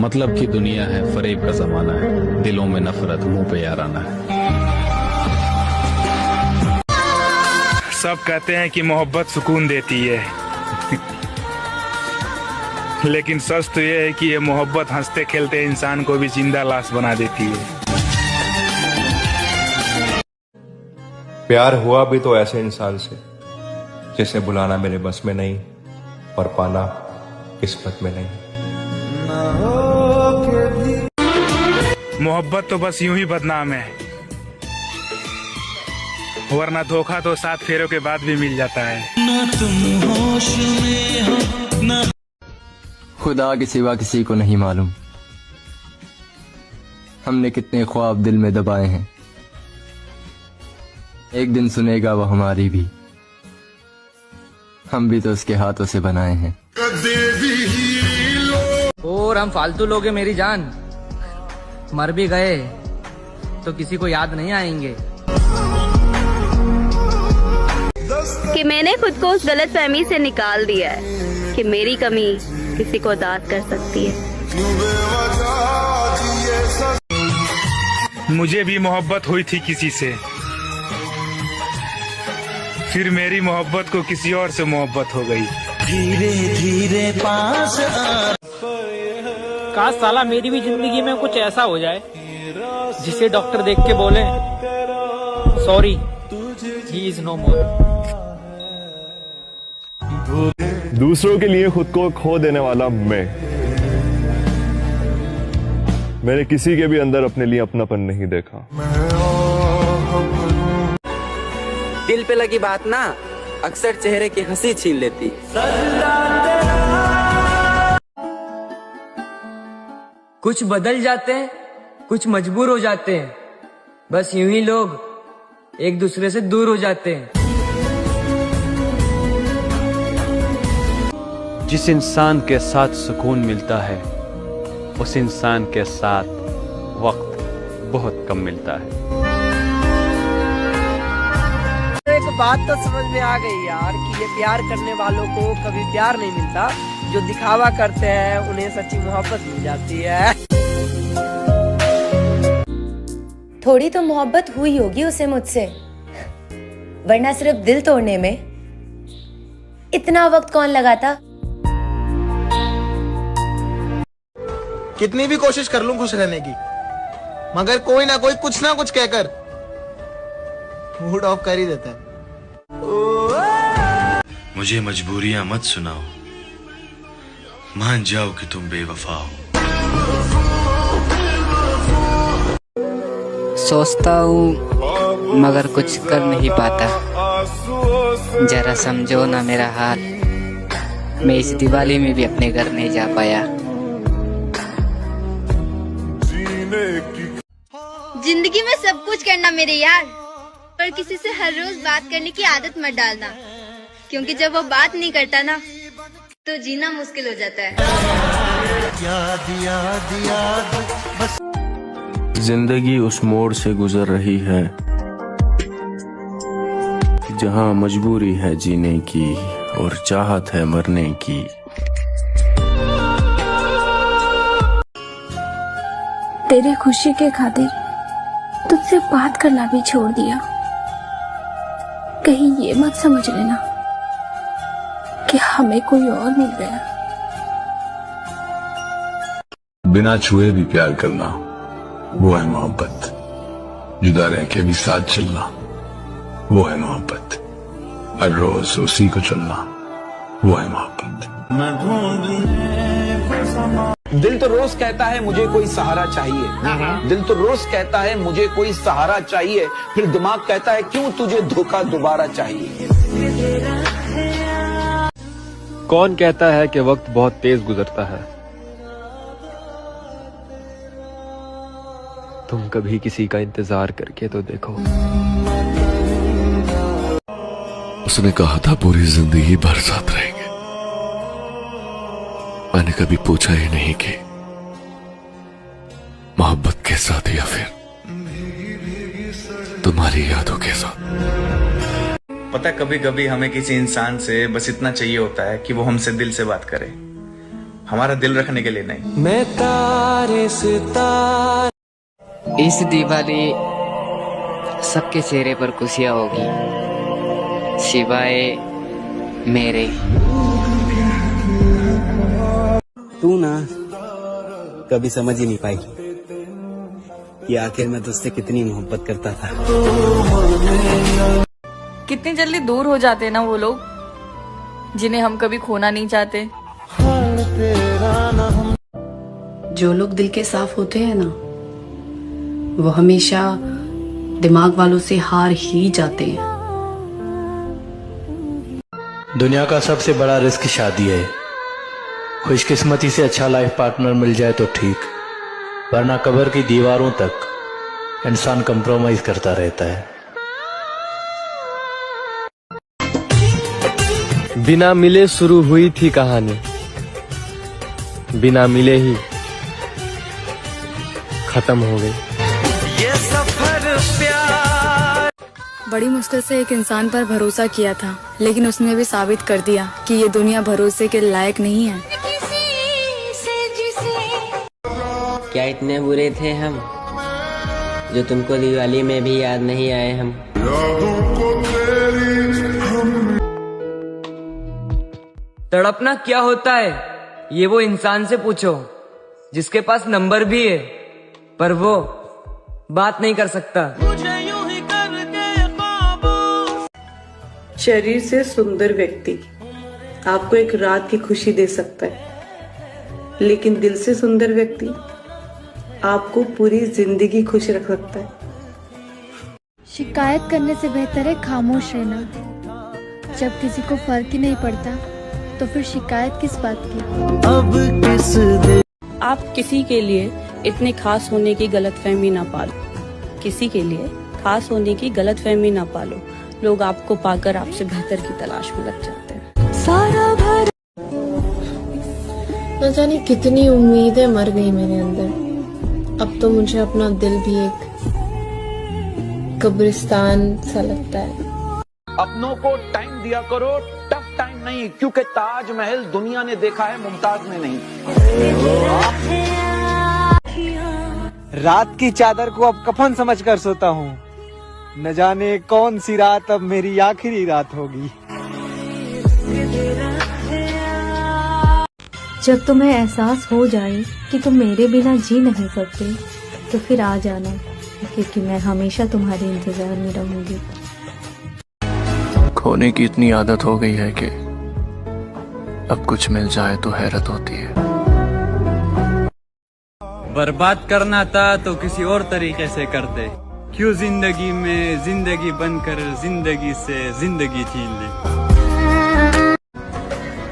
मतलब की दुनिया है, फरेब का जमाना है, दिलों में नफरत, मुंह पे याराना है। सब कहते हैं कि मोहब्बत सुकून देती है लेकिन सच तो ये है कि ये मोहब्बत हंसते खेलते इंसान को भी जिंदा लाश बना देती है। प्यार हुआ भी तो ऐसे इंसान से जिसे बुलाना मेरे बस में नहीं और पाना किस्मत में नहीं। मोहब्बत तो बस यूं ही बदनाम है, वरना धोखा तो 7 फेरों के बाद भी मिल जाता है। खुदा के सिवा किसी को नहीं मालूम हमने कितने ख्वाब दिल में दबाए हैं। एक दिन सुनेगा वो हमारी भी, हम भी तो उसके हाथों से बनाए हैं। और हम फालतू लोग हैं मेरी जान, मर भी गए तो किसी को याद नहीं आएंगे। कि मैंने खुद को उस गलतफहमी से निकाल दिया है कि मेरी कमी किसी को दाद कर सकती है। मुझे भी मोहब्बत हुई थी किसी से, फिर मेरी मोहब्बत को किसी और से मोहब्बत हो गई। धीरे धीरे पास काश साला मेरी भी जिंदगी में कुछ ऐसा हो जाए जिसे डॉक्टर देख के बोले सॉरी ही इज नो मोर। दूसरों के लिए खुद को खो देने वाला मैंने किसी के भी अंदर अपने लिए अपनापन नहीं देखा। दिल पे लगी बात ना अक्सर चेहरे की हंसी छीन लेती। कुछ बदल जाते हैं, कुछ मजबूर हो जाते हैं, बस यूं ही लोग एक दूसरे से दूर हो जाते हैं। जिस इंसान के साथ सुकून मिलता है उस इंसान के साथ वक्त बहुत कम मिलता है। एक बात तो समझ में आ गई यार कि ये प्यार करने वालों को कभी प्यार नहीं मिलता, जो दिखावा करते हैं उन्हें सच्ची मोहब्बत मिल जाती है। थोड़ी तो मोहब्बत हुई होगी उसे मुझसे, वरना सिर्फ दिल तोड़ने में इतना वक्त कौन लगाता। कितनी भी कोशिश कर लूं खुश रहने की, मगर कोई ना कोई कुछ ना कुछ कहकर मूड ऑफ कर ही देता है। मुझे मजबूरियां मत सुनाओ, मान जाओ कि तुम बेवफा हो। सोचता हूँ मगर कुछ कर नहीं पाता, जरा समझो ना मेरा हाल। मैं इस दिवाली में भी अपने घर नहीं जा पाया। जिंदगी में सब कुछ करना मेरे यार, पर किसी से हर रोज बात करने की आदत मत डालना, क्योंकि जब वो बात नहीं करता ना तो जीना मुश्किल हो जाता है। जिंदगी उस मोड़ से गुजर रही है जहां मजबूरी है जीने की और चाहत है मरने की। तेरे खुशी के खातिर तुझसे बात करना भी छोड़ दिया। कहीं ये मत समझ लेना कि हमें कोई और मिल गया। बिना छुए भी प्यार करना वो है मोहब्बत, जुदा रह के भी साथ चलना वो है मोहब्बत, हर रोज उसी को चलना वो है मोहब्बत। दिल तो रोज कहता है मुझे कोई सहारा चाहिए, दिल तो रोज कहता है मुझे कोई सहारा चाहिए, फिर दिमाग कहता है क्यों तुझे धोखा दोबारा चाहिए। कौन कहता है कि वक्त बहुत तेज गुजरता है? तुम कभी किसी का इंतजार करके तो देखो। उसने कहा था पूरी जिंदगी भर साथ रहेंगे। मैंने कभी पूछा ही नहीं कि मोहब्बत के साथ या फिर तुम्हारी यादों के साथ। पता कभी कभी हमें किसी इंसान से बस इतना चाहिए होता है कि वो हमसे दिल से बात करे, हमारा दिल रखने के लिए नहीं। मैं तारे सितारे। इस दिवाली सबके चेहरे पर खुशियाँ होगी सिवाय मेरे। तू ना कभी समझ ही नहीं पाएगी कि आखिर मैं तुझसे कितनी मोहब्बत करता था। कितनी जल्दी दूर हो जाते हैं ना वो लोग जिन्हें हम कभी खोना नहीं चाहते। जो लोग दिल के साफ होते हैं ना, वो हमेशा दिमाग वालों से हार ही जाते हैं। दुनिया का सबसे बड़ा रिस्क शादी है। खुशकिस्मती से अच्छा लाइफ पार्टनर मिल जाए तो ठीक, वरना कब्र की दीवारों तक इंसान कंप्रोमाइज करता रहता है। बिना मिले शुरू हुई थी कहानी, बिना मिले ही खत्म हो गई। ये सफर प्यार। बड़ी मुश्किल से एक इंसान पर भरोसा किया था, लेकिन उसने भी साबित कर दिया कि ये दुनिया भरोसे के लायक नहीं है। क्या इतने बुरे थे हम जो तुमको दिवाली में भी याद नहीं आए हम। तड़पना क्या होता है ये वो इंसान से पूछो जिसके पास नंबर भी है पर वो बात नहीं कर सकता। शरीर से सुंदर व्यक्ति आपको एक रात की खुशी दे सकता है, लेकिन दिल से सुंदर व्यक्ति आपको पूरी जिंदगी खुश रख सकता है। शिकायत करने से बेहतर है खामोश रहना। जब किसी को फर्क ही नहीं पड़ता तो फिर शिकायत किस बात की। अब किस आप किसी के लिए इतने खास होने की गलतफहमी ना पालो। किसी के लिए खास होने की गलतफहमी ना पालो। लोग आपको पाकर आपसे बेहतर की तलाश में लग जाते हैं। सारा भर न जाने कितनी उम्मीदें मर गई मेरे अंदर। अब तो मुझे अपना दिल भी एक कब्रिस्तान सा लगता है। अपनों को टाइम दिया करो, टफ टाइम नहीं, क्योंकि ताजमहल दुनिया ने देखा है, मुमताज ने नहीं। रात की चादर को अब कफन समझकर सोता हूँ। न जाने कौन सी रात अब मेरी आखिरी रात होगी। जब तुम्हें एहसास हो जाए कि तुम मेरे बिना जी नहीं सकते तो फिर आ जाना, क्योंकि मैं हमेशा तुम्हारे इंतजार में रहूंगी। खोने की इतनी आदत हो गई है कि अब कुछ मिल जाए तो हैरत होती है। बर्बाद करना था तो किसी और तरीके से करते, क्यों जिंदगी में जिंदगी बनकर जिंदगी से जिंदगी छीन ली।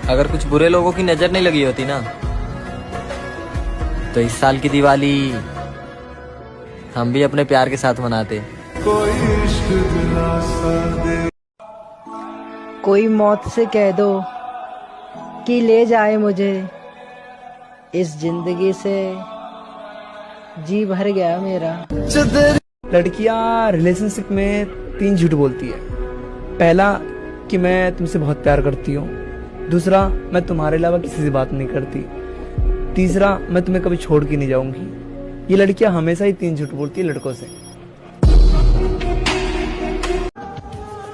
अगर कुछ बुरे लोगों की नजर नहीं लगी होती ना तो इस साल की दिवाली हम भी अपने प्यार के साथ मनाते। कोई मौत से कह दो कि ले जाए मुझे, इस जिंदगी से जी भर गया मेरा। लड़कियां रिलेशनशिप में 3 झूठ बोलती है। पहला कि मैं तुमसे बहुत प्यार करती हूँ, दूसरा मैं तुम्हारे अलावा किसी से बात नहीं करती, तीसरा मैं तुम्हें कभी छोड़ के नहीं जाऊंगी। ये लड़कियां हमेशा ही 3 झूठ बोलती है लड़कों से।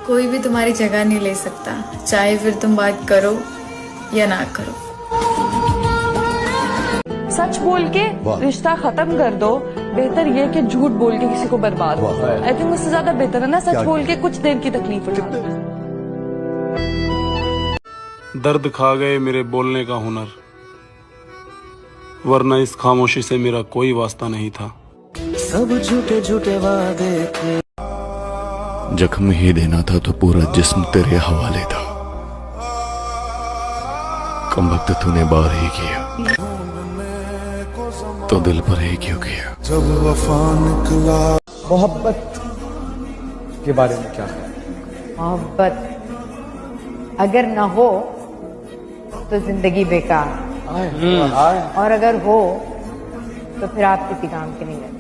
कोई भी तुम्हारी जगह नहीं ले सकता, चाहे फिर तुम बात करो या ना करो। सच बोल के रिश्ता खत्म कर दो, बेहतर ये कि झूठ बोल के किसी को बर्बाद हो। आई थिंक उससे ज्यादा बेहतर है ना सच बोल के कुछ देर की तकलीफ उठाना। दर्द खा गए मेरे बोलने का हुनर, वरना इस खामोशी से मेरा कोई वास्ता नहीं था। सब झूठे झूठे वादे थे। जख्म ही देना था तो पूरा जिस्म तेरे हवाले था। कम वक्त तूने बार ही किया तो दिल पर ही क्यों किया। जब वफा निकला। मोहब्बत के बारे में क्या है? मोहब्बत अगर न हो तो जिंदगी बेकार, और अगर हो तो फिर आप किसी काम के नहीं रहते।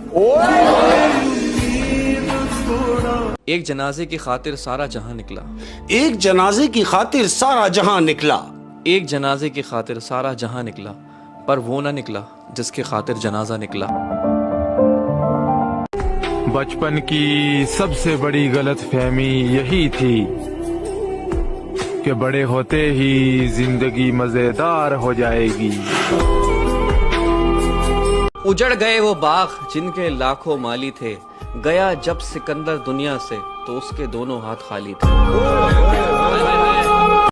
एक जनाजे की खातिर सारा जहां निकला, एक जनाजे की खातिर सारा जहां निकला, एक जनाजे की खातिर सारा जहां निकला, पर वो ना निकला जिसकी खातिर जनाजा निकला। बचपन की सबसे बड़ी गलतफहमी यही थी कि बड़े होते ही जिंदगी मजेदार हो जाएगी। उजड़ गए वो बाग जिनके लाखों माली थे, गया जब सिकंदर दुनिया से तो उसके दोनों हाथ खाली थे।